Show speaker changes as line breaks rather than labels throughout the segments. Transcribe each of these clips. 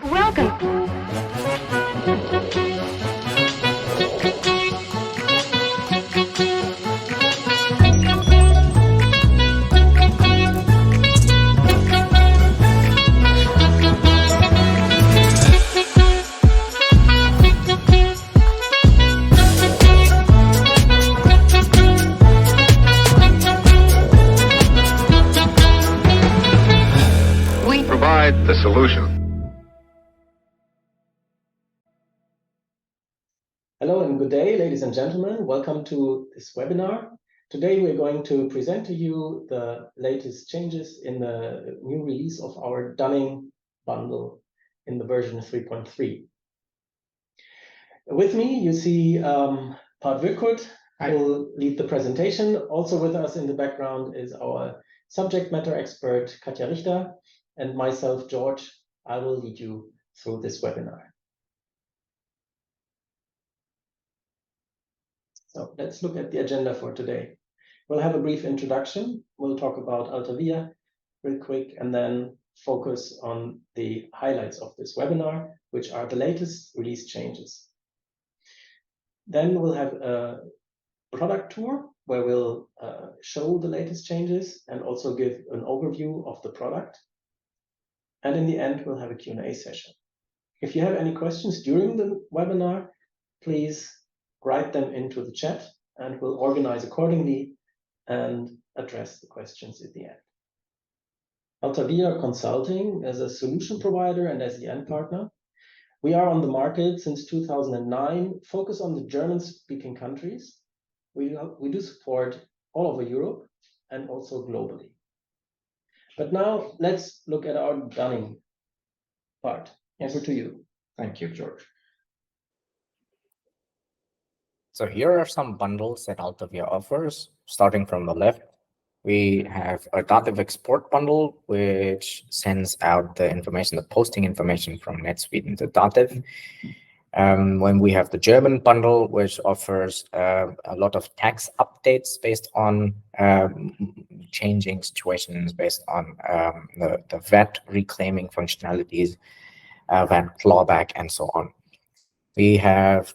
Welcome.
We provide the solution.
Hello and good day, ladies and gentlemen. Welcome to this webinar. Today we're going to present to you the latest changes in the new release of our Dunning bundle in the version 3.3. With me, you see Pat Wirkut, who will lead the presentation. Also with us in the background is our subject matter expert, Katja Richter, and myself, George. I will lead you through this webinar. So let's look at the agenda for today. We'll have a brief introduction. We'll talk about Alta real quick, and then focus on the highlights of this webinar, which are the latest release changes. Then we'll have a product tour where we'll show the latest changes and also give an overview of the product. And in the end, we'll have a Q&A session. If you have any questions during the webinar, please write them into the chat and we'll organize accordingly and address the questions at the end. Alta Consulting as a solution provider and as the end partner. We are on the market since 2009, focus on the German-speaking countries. We do support all over Europe and also globally. But now let's look at our Dunning part. Over to you.
Thank you, George. So here are some bundles that Alta offers. Starting from the left, we have a Dativ export bundle, which sends out the information, the posting information from NetSuite into Dativ. When we have the German bundle, which offers a lot of tax updates based on changing situations, based on the VAT reclaiming functionalities, VAT clawback, and so on. We have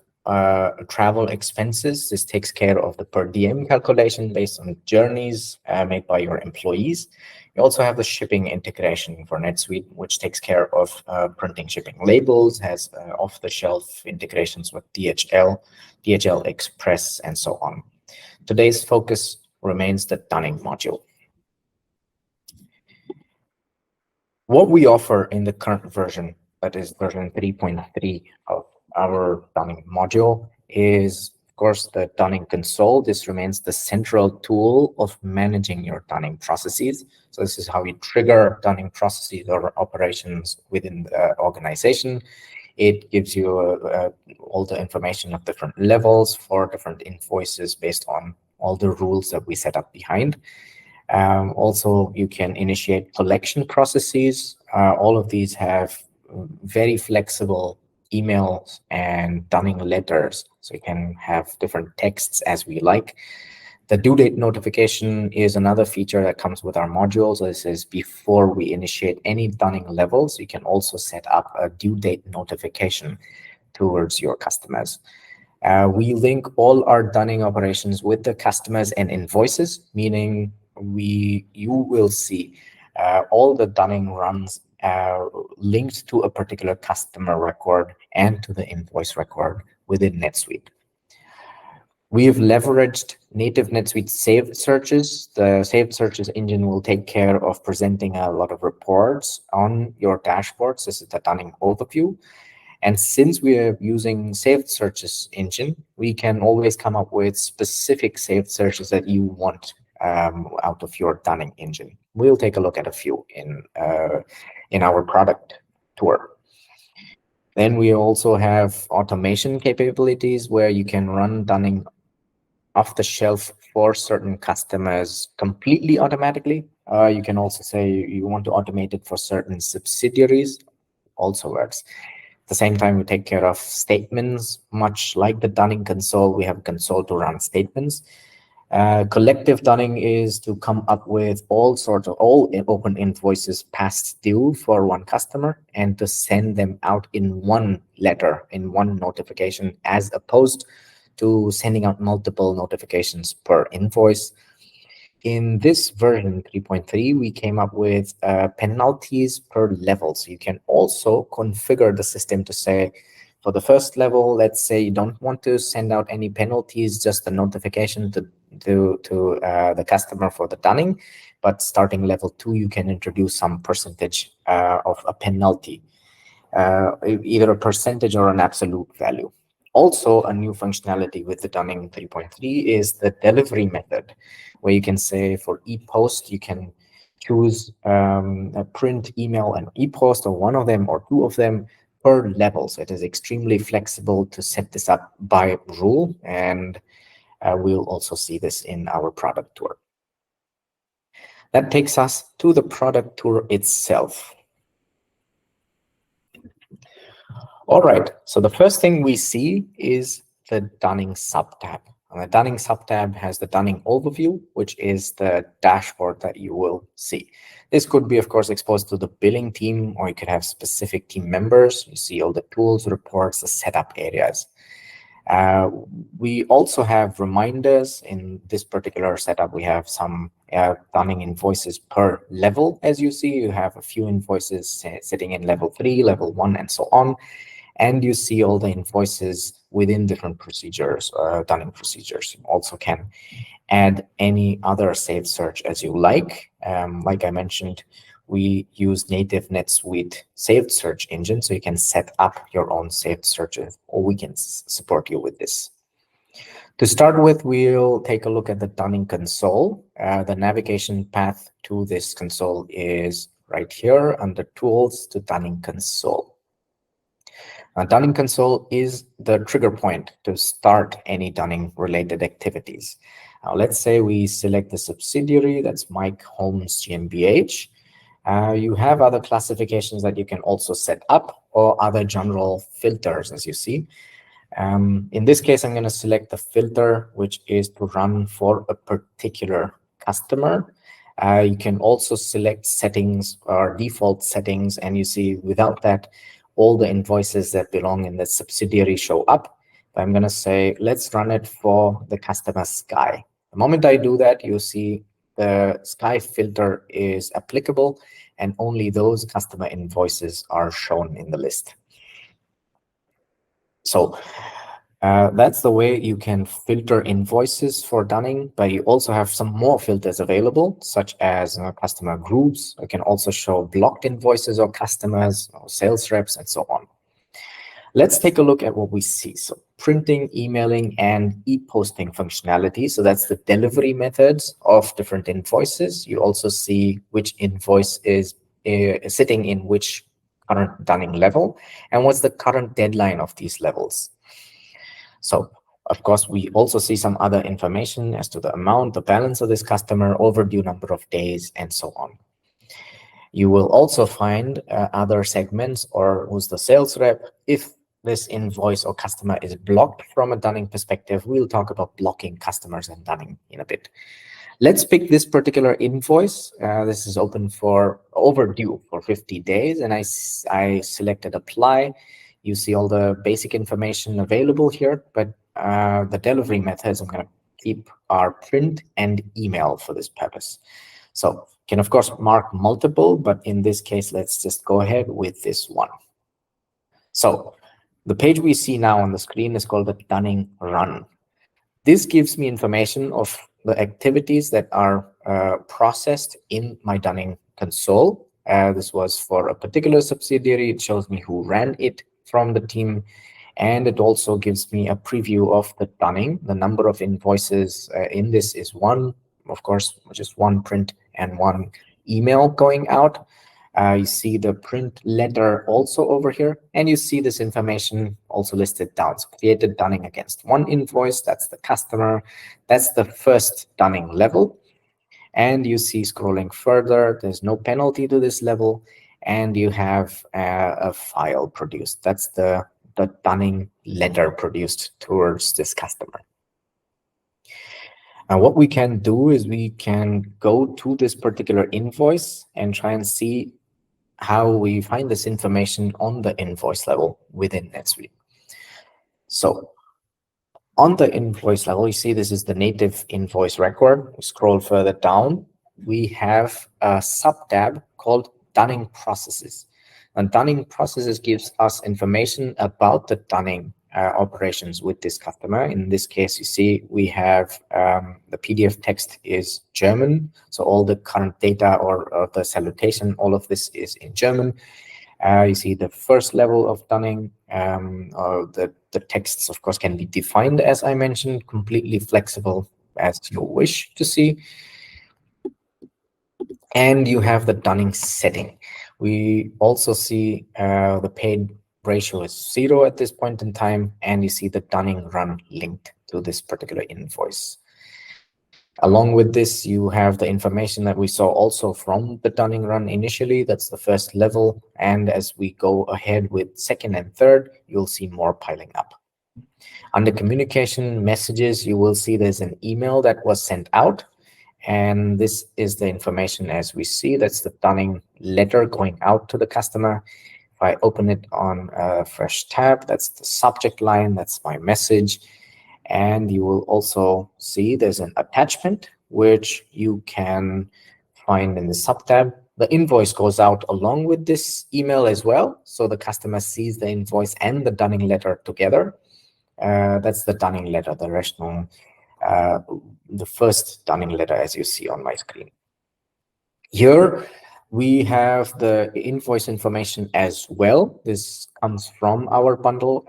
travel expenses. This takes care of the per diem calculation based on journeys made by your employees. You also have the shipping integration for NetSuite, which takes care of printing shipping labels, has off-the-shelf integrations with DHL, DHL Express, and so on. Today's focus remains the Dunning module. What we offer in the current version, that is version 3.3 of our Dunning module, is of course the Dunning console. This remains the central tool of managing your Dunning processes. So this is how you trigger Dunning processes or operations within the organization. It gives you all the information of different levels for different invoices based on all the rules that we set up behind. Also, you can initiate collection processes. All of these have very flexible emails and Dunning letters, so you can have different texts as we like. The due date notification is another feature that comes with our modules. So this is before we initiate any Dunning levels, you can also set up a due date notification towards your customers. We link all our Dunning operations with the customers and invoices, meaning you will see all the Dunning runs linked to a particular customer record and to the invoice record within NetSuite. We have leveraged native NetSuite saved searches. The saved searches engine will take care of presenting a lot of reports on your dashboards. This is the Dunning overview. And since we are using saved searches engine, we can always come up with specific saved searches that you want out of your Dunning engine. We'll take a look at a few in our product tour. Then we also have automation capabilities where you can run Dunning off the shelf for certain customers completely automatically. You can also say you want to automate it for certain subsidiaries, also works. At the same time, we take care of statements, much like the Dunning console. We have a console to run statements. Collective dunning is to come up with all open invoices past due for one customer and to send them out in one letter, in one notification, as opposed to sending out multiple notifications per invoice. In this version 3.3, we came up with penalties per level. So you can also configure the system to say, for the first level, let's say you don't want to send out any penalties, just a notification to the customer for the dunning. But starting level 2, you can introduce some percentage of a penalty, either a percentage or an absolute value. Also, a new functionality with the dunning 3.3 is the delivery method, where you can say for e-post, you can choose a print, email, and e-post, or one of them or two of them per level. So it is extremely flexible to set this up by rule, and we'll also see this in our product tour. That takes us to the product tour itself. All right, so the first thing we see is the dunning subtab. And the dunning subtab has the dunning overview, which is the dashboard that you will see. This could be, of course, exposed to the billing team, or you could have specific team members. You see all the tools, reports, the setup areas. We also have reminders. In this particular setup, we have some dunning invoices per level. As you see, you have a few invoices sitting in level 3, level 1, and so on. And you see all the invoices within different procedures, dunning procedures. You also can add any other saved search as you like. Like I mentioned, we use native NetSuite saved search engine, so you can set up your own saved searches, or we can support you with this. To start with, we'll take a look at the dunning console. The navigation path to this console is right here under Tools to Dunning Console. Dunning console is the trigger point to start any dunning related activities. Let's say we select the subsidiary, that's Mike Holmes GmbH. You have other classifications that you can also set up, or other general filters, as you see. In this case, I'm going to select the filter, which is to run for a particular customer. You can also select settings or default settings, and you see without that, all the invoices that belong in the subsidiary show up. I'm going to say, let's run it for the customer Sky. The moment I do that, you see the Sky filter is applicable, and only those customer invoices are shown in the list. So that's the way you can filter invoices for dunning, but you also have some more filters available, such as customer groups. You can also show blocked invoices or customers or sales reps and so on. Let's take a look at what we see. So printing, emailing, and e-posting functionality. So that's the delivery methods of different invoices. You also see which invoice is sitting in which current dunning level, and what's the current deadline of these levels. So, of course, we also see some other information as to the amount, the balance of this customer, overdue number of days, and so on. You will also find other segments, or who's the sales rep. If this invoice or customer is blocked from a dunning perspective, we'll talk about blocking customers and dunning in a bit. Let's pick this particular invoice. This is open for overdue for 50 days, and I selected apply. You see all the basic information available here, but the delivery methods I'm going to keep are print and email for this purpose. So you can, of course, mark multiple, but in this case, let's just go ahead with this one. So the page we see now on the screen is called the Dunning Run. This gives me information of the activities that are processed in my dunning console. This was for a particular subsidiary. It shows me who ran it from the team, and it also gives me a preview of the dunning. The number of invoices in this is one, of course, just one print and one email going out. You see the print letter also over here, and you see this information also listed down. So created dunning against one invoice, that's the customer, that's the first dunning level. And you see scrolling further, there's no penalty to this level, and you have a file produced. That's the dunning letter produced towards this customer. Now, what we can do is we can go to this particular invoice and try and see how we find this information on the invoice level within NetSuite. So on the invoice level, you see this is the native invoice record. We scroll further down. We have a sub-tab called dunning processes. And dunning processes gives us information about the dunning operations with this customer. In this case, you see we have the PDF text is German. So all the current data or the salutation, all of this is in German. You see the first level of dunning. The texts, of course, can be defined, as I mentioned, completely flexible as you wish to see. And you have the dunning setting. We also see the paid ratio is 0 at this point in time, and you see the dunning run linked to this particular invoice. Along with this, you have the information that we saw also from the dunning run initially. That's the first level. And as we go ahead with second and third, you'll see more piling up. Under communication messages, you will see there's an email that was sent out. And this is the information as we see. That's the dunning letter going out to the customer. If I open it on a fresh tab, that's the subject line. That's my message. And you will also see there's an attachment, which you can find in the sub-tab. The invoice goes out along with this email as well. So the customer sees the invoice and the dunning letter together. That's the dunning letter, the Rechnung, the first dunning letter, as you see on my screen. Here we have the invoice information as well. This comes from our bundle.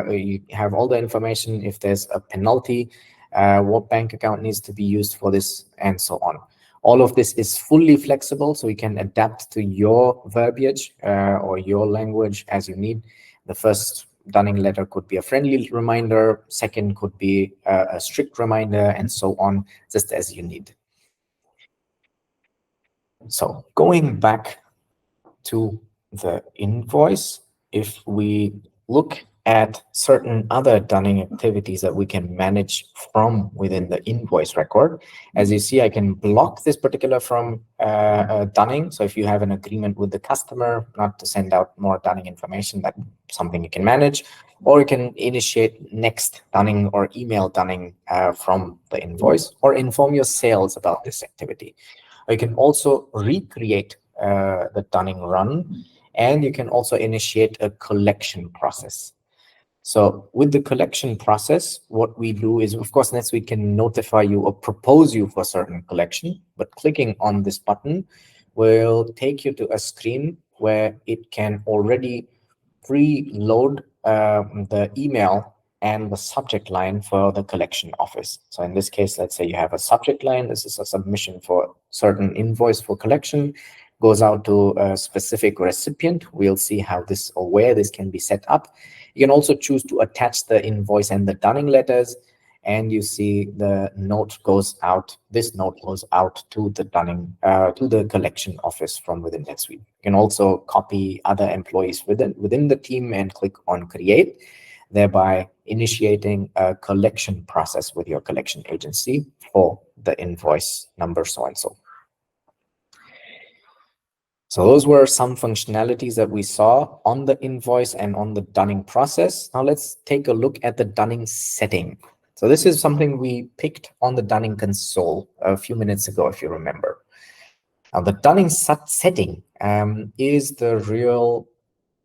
You have all the information if there's a penalty, what bank account needs to be used for this, and so on. All of this is fully flexible, so you can adapt to your verbiage or your language as you need. The first dunning letter could be a friendly reminder, second could be a strict reminder, and so on, just as you need. So going back to the invoice, if we look at certain other dunning activities that we can manage from within the invoice record, as you see, I can block this particular from dunning. So if you have an agreement with the customer not to send out more dunning information, that's something you can manage, or you can initiate next dunning or email dunning from the invoice, or inform your sales about this activity. Or you can also recreate the dunning run, and you can also initiate a collection process. So with the collection process, what we do is, of course, NetSuite can notify you or propose you for certain collection, but clicking on this button will take you to a screen where it can already preload the email and the subject line for the collection office. So in this case, let's say you have a subject line. This is a submission for certain invoice for collection, goes out to a specific recipient. We'll see how this or where this can be set up. You can also choose to attach the invoice and the dunning letters, and you see the note goes out. This note goes out to the dunning, to the collection office from within NetSuite. You can also copy other employees within the team and click on create, thereby initiating a collection process with your collection agency for the invoice number so-and-so. So those were some functionalities that we saw on the invoice and on the dunning process. Now let's take a look at the dunning setting. So this is something we picked on the dunning console a few minutes ago, if you remember. Now the dunning setting is the real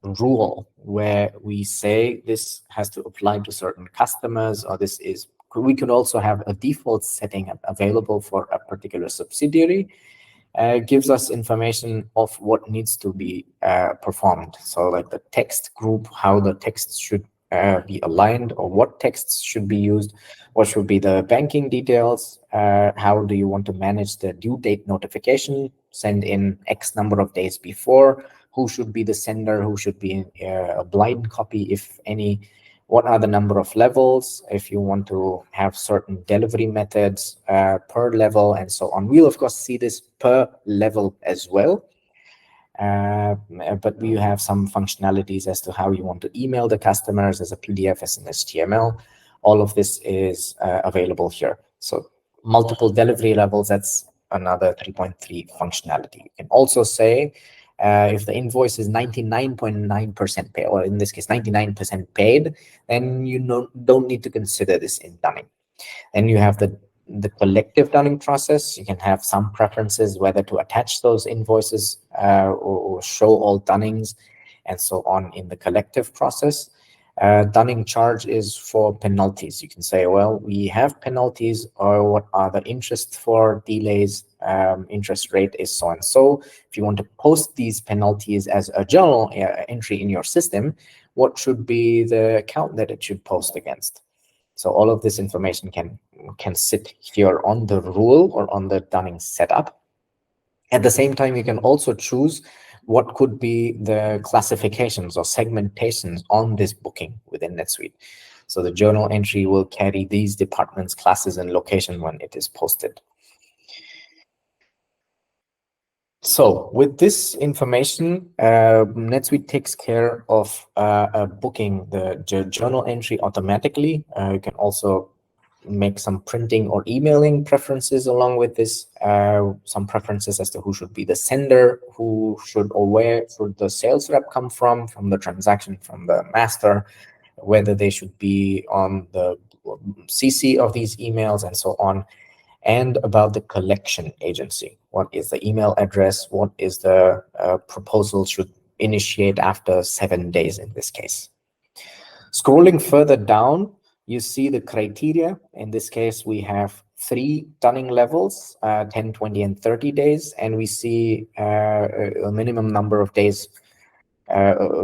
rule where we say this has to apply to certain customers, or this is, we could also have a default setting available for a particular subsidiary. Gives us information of what needs to be performed. So like the text group, how the text should be aligned, or what texts should be used, what should be the banking details, how do you want to manage the due date notification, send in X number of days before, who should be the sender, who should be a blind copy, if any, what are the number of levels, if you want to have certain delivery methods per level, and so on. We'll, of course, see this per level as well. But we have some functionalities as to how you want to email the customers as a PDF, as an HTML. All of this is available here. So multiple delivery levels, that's another 3.3 functionality. You can also say if the invoice is 99.9% paid, or in this case 99% paid, then you don't need to consider this in dunning. And you have the collective dunning process. You can have some preferences whether to attach those invoices or show all dunnings and so on in the collective process. Dunning charge is for penalties. You can say, well, we have penalties, or what are the interest for delays? Interest rate is so and so. If you want to post these penalties as a journal entry in your system, what should be the account that it should post against? So all of this information can sit here on the rule or on the dunning setup. At the same time, you can also choose what could be the classifications or segmentations on this booking within NetSuite. So the journal entry will carry these departments, classes, and location when it is posted. So with this information, NetSuite takes care of booking the journal entry automatically. You can also make some printing or emailing preferences along with this, some preferences as to who should be the sender, who should or where should the sales rep come from the transaction, from the master, whether they should be on the CC of these emails and so on, and about the collection agency. What is the email address? What is the proposal should initiate after 7 days in this case. Scrolling further down, you see the criteria. In this case, we have 3 dunning levels, 10, 20, and 30 days, and we see a minimum number of days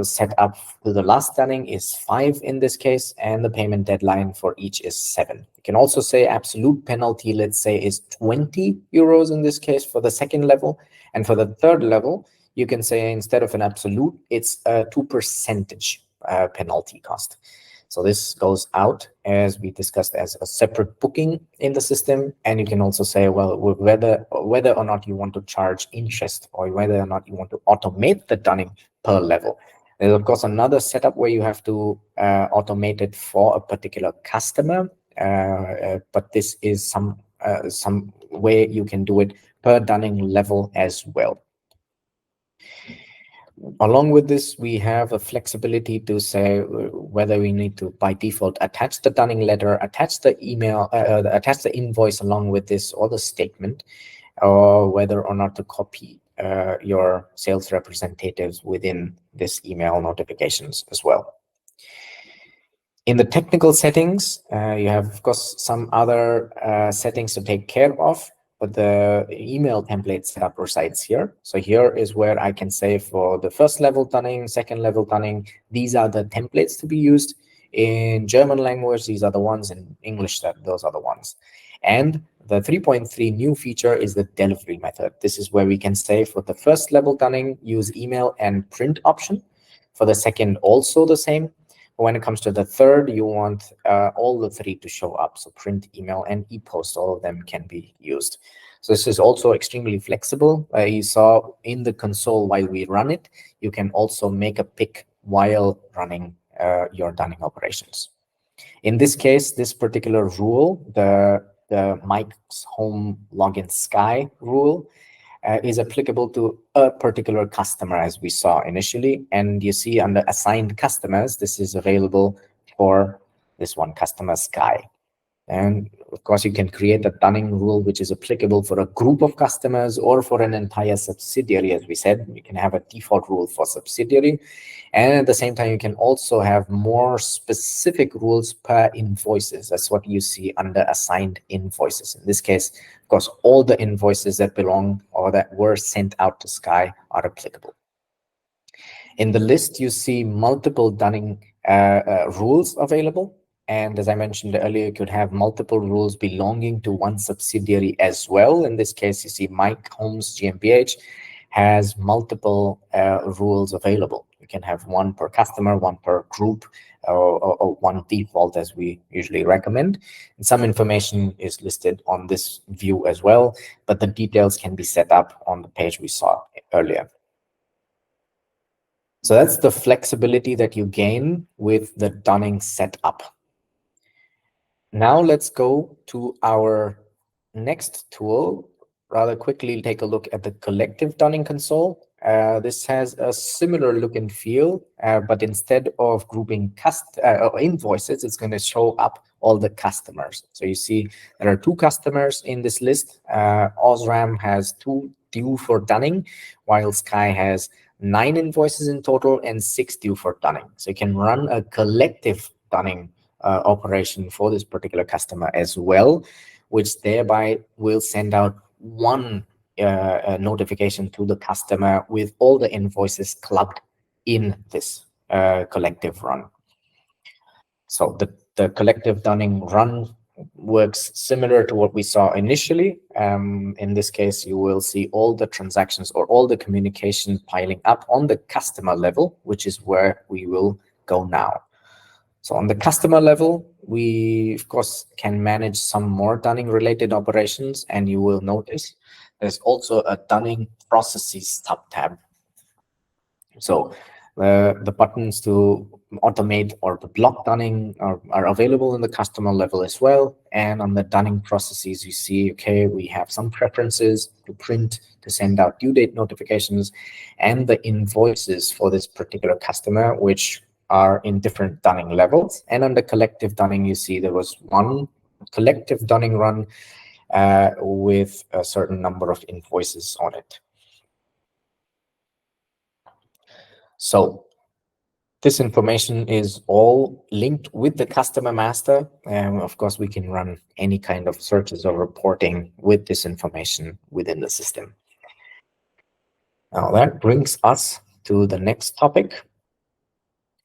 set up to the last dunning is 5 in this case, and the payment deadline for each is 7. You can also say absolute penalty, let's say, is 20 euros in this case for the second level, and for the third level, you can say instead of an absolute, it's a 2% penalty cost. So this goes out, as we discussed, as a separate booking in the system. And you can also say, well, whether or not you want to charge interest, or whether or not you want to automate the dunning per level. There's, of course, another setup where you have to automate it for a particular customer. But this is some way you can do it per dunning level as well. Along with this, we have a flexibility to say whether we need to, by default, attach the dunning letter, attach the email, attach the invoice along with this, or the statement, or whether or not to copy your sales representatives within this email notifications as well. In the technical settings, you have, of course, some other settings to take care of, but the email template setup resides here. So here is where I can say for the first level dunning, second level dunning, these are the templates to be used. In German language, these are the ones. In English, those are the ones. And the 3.3 new feature is the delivery method. This is where we can say for the first level dunning, use email and print option. For the second, also the same. When it comes to the third, you want all the 3 to show up. So print, email, and e-post, all of them can be used. So this is also extremely flexible. You saw in the console while we run it, you can also make a pick while running your dunning operations. In this case, this particular rule, the Mike's Home Login Sky rule, is applicable to a particular customer, as we saw initially. And you see under assigned customers, this is available for this one customer, Sky. And of course, you can create a dunning rule which is applicable for a group of customers or for an entire subsidiary. As we said, you can have a default rule for subsidiary. And at the same time, you can also have more specific rules per invoices. That's what you see under assigned invoices. In this case, of course, all the invoices that belong or that were sent out to Sky are applicable. In the list, you see multiple dunning rules available. And as I mentioned earlier, you could have multiple rules belonging to one subsidiary as well. In this case, you see Mike Homes GmbH has multiple rules available. You can have one per customer, one per group, or one default, as we usually recommend. And some information is listed on this view as well, but the details can be set up on the page we saw earlier. So that's the flexibility that you gain with the dunning setup. Now let's go to our next tool, rather quickly take a look at the collective dunning console. This has a similar look and feel, but instead of grouping invoices, it's going to show up all the customers. So you see there are 2 customers in this list. Osram has 2 due for dunning, while Sky has 9 invoices in total and 6 due for dunning. So you can run a collective dunning operation for this particular customer as well, which thereby will send out one notification to the customer with all the invoices clubbed in this collective run. So the collective dunning run works similar to what we saw initially. In this case, you will see all the transactions or all the communication piling up on the customer level, which is where we will go now. So on the customer level, we, of course, can manage some more dunning related operations, and you will notice there's also a dunning processes subtab. So the buttons to automate or to block dunning are available in the customer level as well. And on the dunning processes, you see, okay, we have some preferences to print, to send out due date notifications, and the invoices for this particular customer, which are in different dunning levels. And on the collective dunning, you see there was one collective dunning run with a certain number of invoices on it. So this information is all linked with the customer master. And of course, we can run any kind of searches or reporting with this information within the system. Now that brings us to the next topic.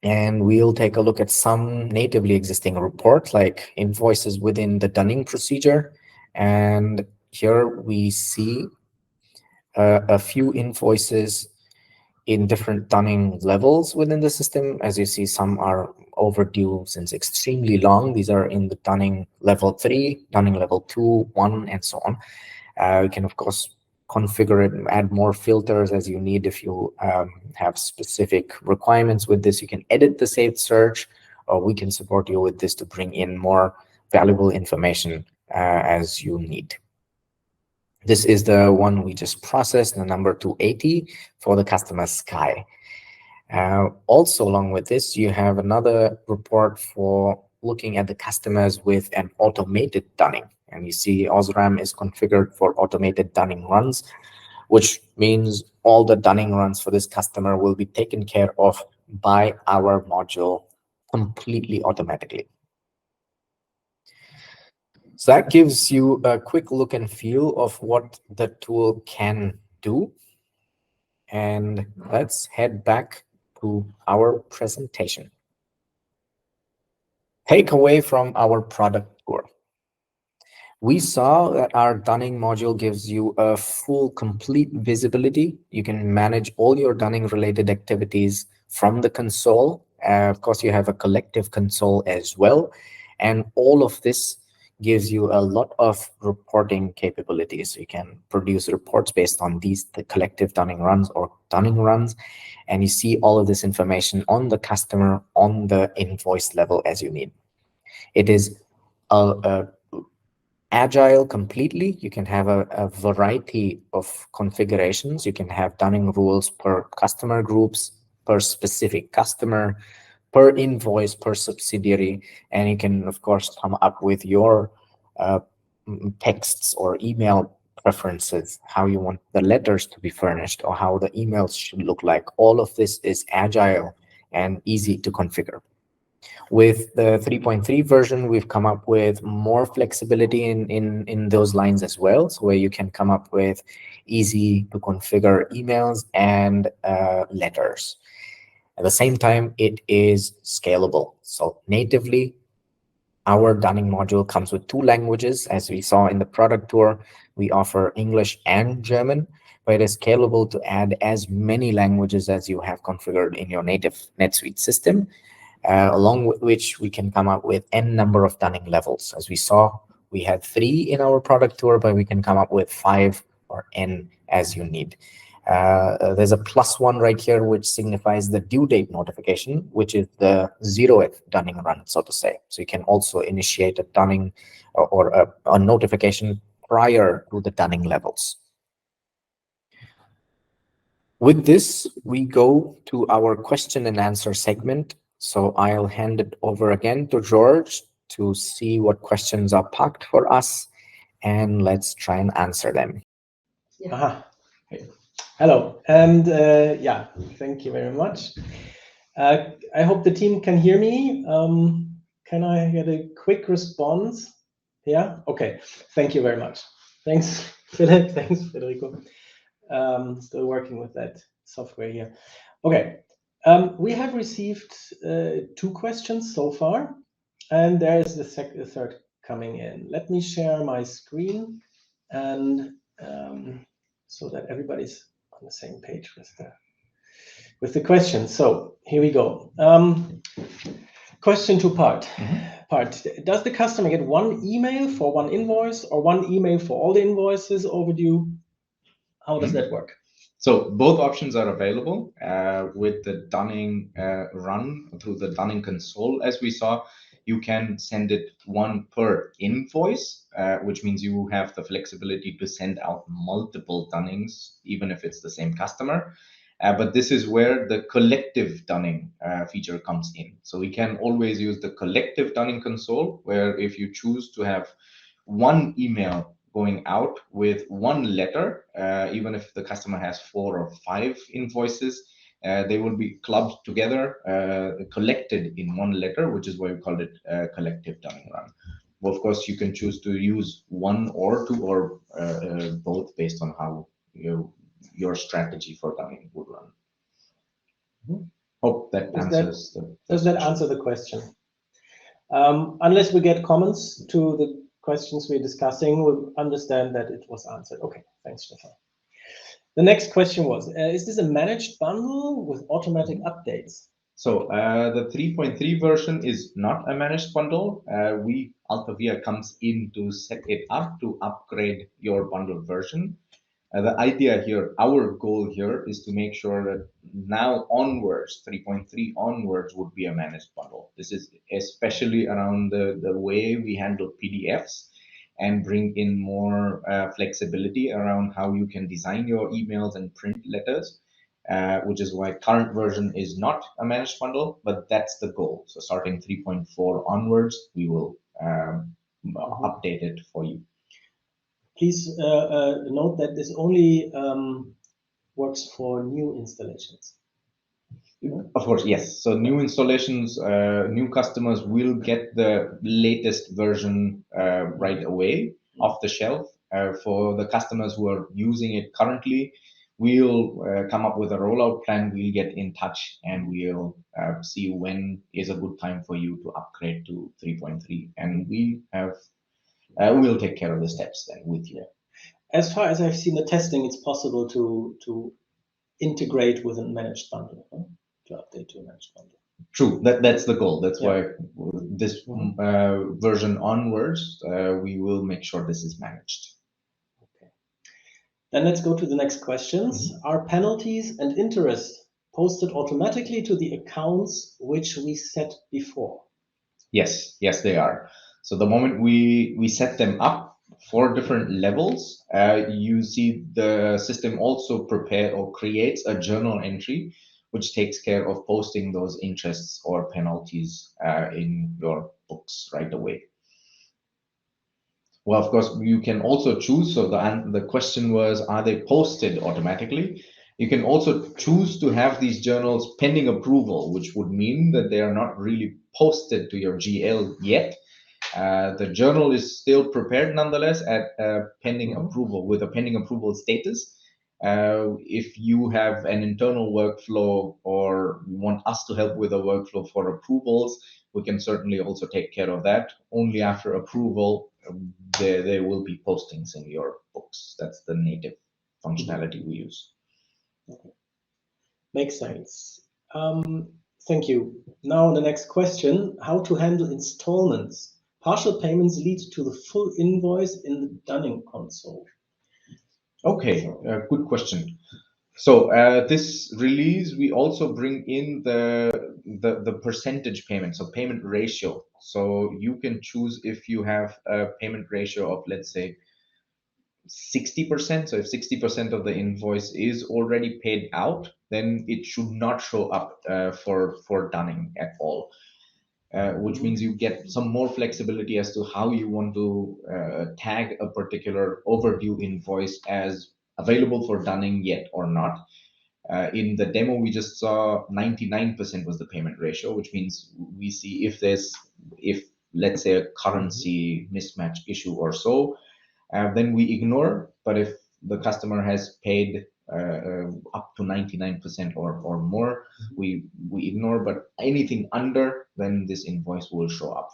And we'll take a look at some natively existing reports like invoices within the dunning procedure. And here we see a few invoices in different dunning levels within the system. As you see, some are overdue since extremely long. These are in the dunning level 3, dunning level 2, 1, and so on. You can, of course, configure it and add more filters as you need. If you have specific requirements with this, you can edit the saved search, or we can support you with this to bring in more valuable information as you need. This is the one we just processed, the number 280 for the customer Sky. Also, along with this, you have another report for looking at the customers with an automated dunning. And you see Osram is configured for automated dunning runs, which means all the dunning runs for this customer will be taken care of by our module completely automatically. So that gives you a quick look and feel of what the tool can do. And let's head back to our presentation. Takeaway from our product tour. We saw that our dunning module gives you a full, complete visibility. You can manage all your dunning related activities from the console. Of course, you have a collective console as well. And all of this gives you a lot of reporting capabilities. So you can produce reports based on the collective dunning runs or dunning runs. And you see all of this information on the customer, on the invoice level as you need. It is agile completely. You can have a variety of configurations. You can have dunning rules per customer groups, per specific customer, per invoice, per subsidiary, and you can, of course, come up with your texts or email preferences, how you want the letters to be furnished or how the emails should look like. All of this is agile and easy to configure. With the 3.3 version, we've come up with more flexibility in those lines as well, so where you can come up with easy to configure emails and letters. At the same time, it is scalable. So natively, our dunning module comes with 2 languages. As we saw in the product tour, we offer English and German, but it is scalable to add as many languages as you have configured in your native NetSuite system, along with which we can come up with n number of dunning levels. As we saw, we had 3 in our product tour, but we can come up with 5 or n as you need. There's a +1 right here, which signifies the due date notification, which is the 0th dunning run, so to say. So you can also initiate a dunning or a notification prior to the dunning levels. With this, we go to our question and answer segment. So I'll hand it over again to George to see what questions are parked for us, and let's try and answer them.
Aha. Okay. Hello, and yeah, thank you very much. I hope the team can hear me. Can I get a quick response? Yeah, okay. Thank you very much. Thanks, Philip. Thanks, Federico. Still working with that software here. Okay, we have received 2 questions so far, and there is the third coming in. Let me share my screen, and so that everybody's on the same page with the question. So here we go. Question 2 part. Does the customer get 1 email for 1 invoice or 1 email for all the invoices overdue? How does that work?
So both options are available with the dunning run through the dunning console. As we saw, you can send it 1 per invoice, which means you have the flexibility to send out multiple dunnings, even if it's the same customer. But this is where the collective dunning feature comes in. So we can always use the collective dunning console, where if you choose to have 1 email going out with 1 letter, even if the customer has 4 or 5 invoices, they will be clubbed together, collected in 1 letter, which is why we call it collective dunning run. Well, of course, you can choose to use 1 or 2 or both based on how your strategy for dunning would run. Hope that answers
does that answer the question? Unless we get comments to the questions we're discussing, we'll understand that it was answered. Okay, thanks, Stefan. The next question was, is this a managed bundle with automatic updates?
So the 3.3 version is not a managed bundle. Alta comes in to set it up to upgrade your bundle version. The idea here, our goal here, is to make sure that now onwards, 3.3 onwards, would be a managed bundle. This is especially around the way we handle PDFs and bring in more flexibility around how you can design your emails and print letters, which is why current version is not a managed bundle, but that's the goal. So starting 3.4 onwards, we will update it for you.
Please note that this only works for new installations.
Of course, yes. So new installations, new customers will get the latest version right away off the shelf. For the customers who are using it currently, we'll come up with a rollout plan. We'll get in touch and we'll see when is a good time for you to upgrade to 3.3. And we'll take care of the steps then with you.
As far as I've seen the testing, it's possible to integrate with a managed bundle, huh? To update to a managed bundle.
True, that's the goal. That's why this version onwards, we will make sure this is managed.
Okay. Then let's go to the next questions. Are penalties and interest posted automatically to the accounts which we set before?
Yes, they are. So the moment we set them up for different levels, you see the system also prepare or creates a journal entry which takes care of posting those interests or penalties in your books right away. Well, of course, you can also choose. So the question was, are they posted automatically? You can also choose to have these journals pending approval, which would mean that they are not really posted to your GL yet. The journal is still prepared nonetheless at pending approval, with a pending approval status. If you have an internal workflow or want us to help with a workflow for approvals, we can certainly also take care of that. Only after approval, there will be postings in your books. That's the native functionality we use.
Okay. Makes sense. Thank you. Now the next question, how to handle installments. Partial payments lead to the full invoice in the dunning console.
Okay, good question. So this release, we also bring in the percentage payment, so payment ratio. So you can choose if you have a payment ratio of, let's say, 60%. So if 60% of the invoice is already paid out, then it should not show up for dunning at all. Which means you get some more flexibility as to how you want to tag a particular overdue invoice as available for dunning yet or not. In the demo, we just saw 99% was the payment ratio, which means we see if let's say a currency mismatch issue or so, then we ignore. But if the customer has paid up to 99% or more, we ignore. But anything under, then this invoice will show up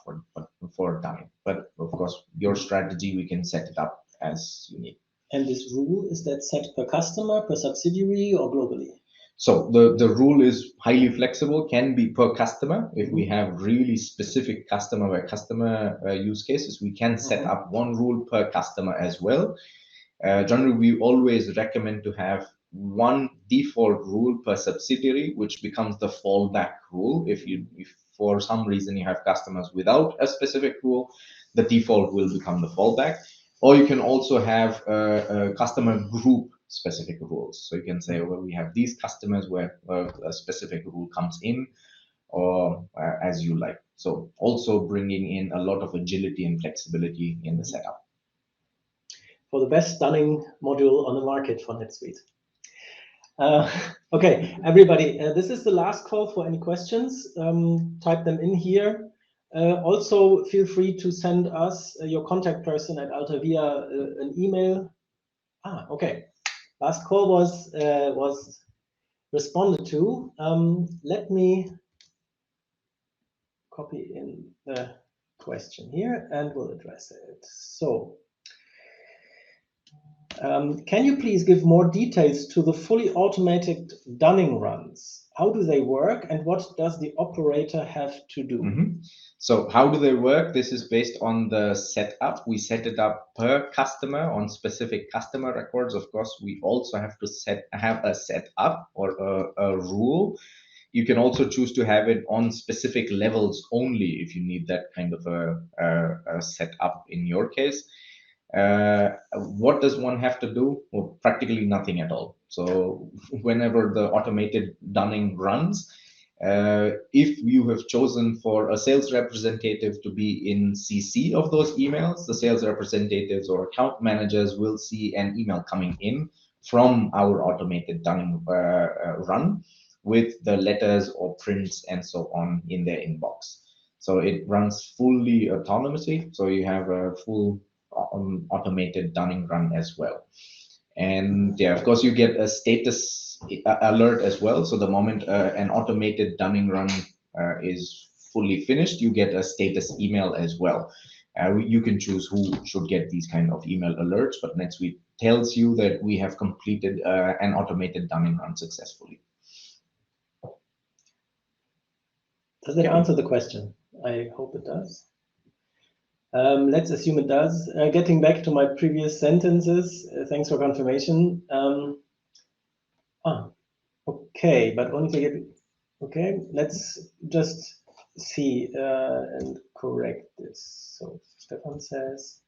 for dunning. But of course, your strategy, we can set it up as you need.
And this rule, is that set per customer, per subsidiary, or globally?
So the rule is highly flexible, can be per customer. If we have really specific customer by customer use cases, we can set up one rule per customer as well. Generally, we always recommend to have one default rule per subsidiary, which becomes the fallback rule. If for some reason you have customers without a specific rule, the default will become the fallback. Or you can also have a customer group specific rules. So you can say, well, we have these customers where a specific rule comes in, or as you like. So also bringing in a lot of agility and flexibility in the setup.
For the best dunning module on the market for NetSuite. Okay, everybody, this is the last call for any questions. Type them in here. Also, feel free to send us your contact person at Alta via an email. Okay. Last call was responded to. Let me copy in the question here and we'll address it. So, can you please give more details to the fully automated dunning runs? How do they work and what does the operator have to do?
So how do they work? This is based on the setup. We set it up per customer on specific customer records. Of course, we also have to have a setup or a rule. You can also choose to have it on specific levels only if you need that kind of a setup in your case. What does one have to do? Well, practically nothing at all. So whenever the automated dunning runs, if you have chosen for a sales representative to be in CC of those emails, the sales representatives or account managers will see an email coming in from our automated dunning run with the letters or prints and so on in their inbox. So it runs fully autonomously. So you have a full automated dunning run as well. And yeah, of course, you get a status alert as well. So the moment an automated dunning run is fully finished, you get a status email as well. You can choose who should get these kind of email alerts, but NetSuite tells you that we have completed an automated dunning run successfully.
Does that answer the question? I hope it does. Let's assume it does. Getting back to my previous sentences, thanks for confirmation. Okay, but only to get, okay, let's just see and correct this. So Stefan says,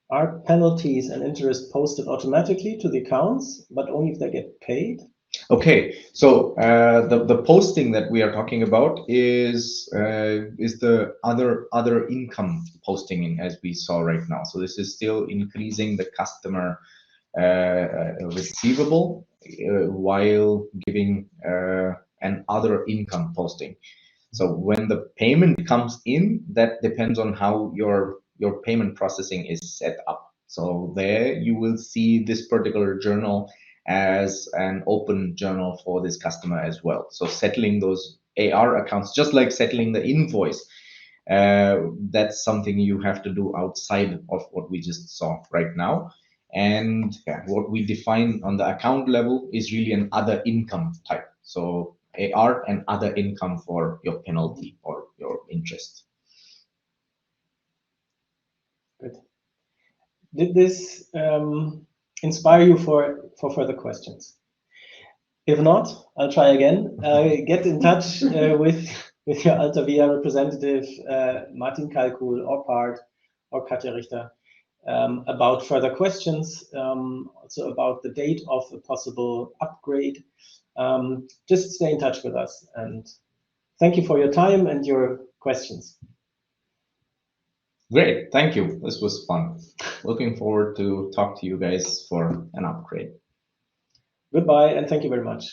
are penalties and interest posted automatically to the accounts, but only if they get paid?
Okay, so the posting that we are talking about is the other income posting as we saw right now. So this is still increasing the customer receivable while giving an other income posting. So when the payment comes in, that depends on how your payment processing is set up. So there you will see this particular journal as an open journal for this customer as well. So settling those AR accounts, just like settling the invoice, that's something you have to do outside of what we just saw right now. And yeah, what we define on the account level is really an other income type. So AR and other income for your penalty or your interest.
Good. Did this inspire you for further questions? If not, I'll try again. Get in touch with your Alta Via representative, Martin Kalkul or Part or Katja Richter. about further questions, also about the date of a possible upgrade, just stay in touch with us. And thank you for your time and your questions.
Great, thank you. This was fun. Looking forward to talk to you guys for an upgrade.
Goodbye, and thank you very much.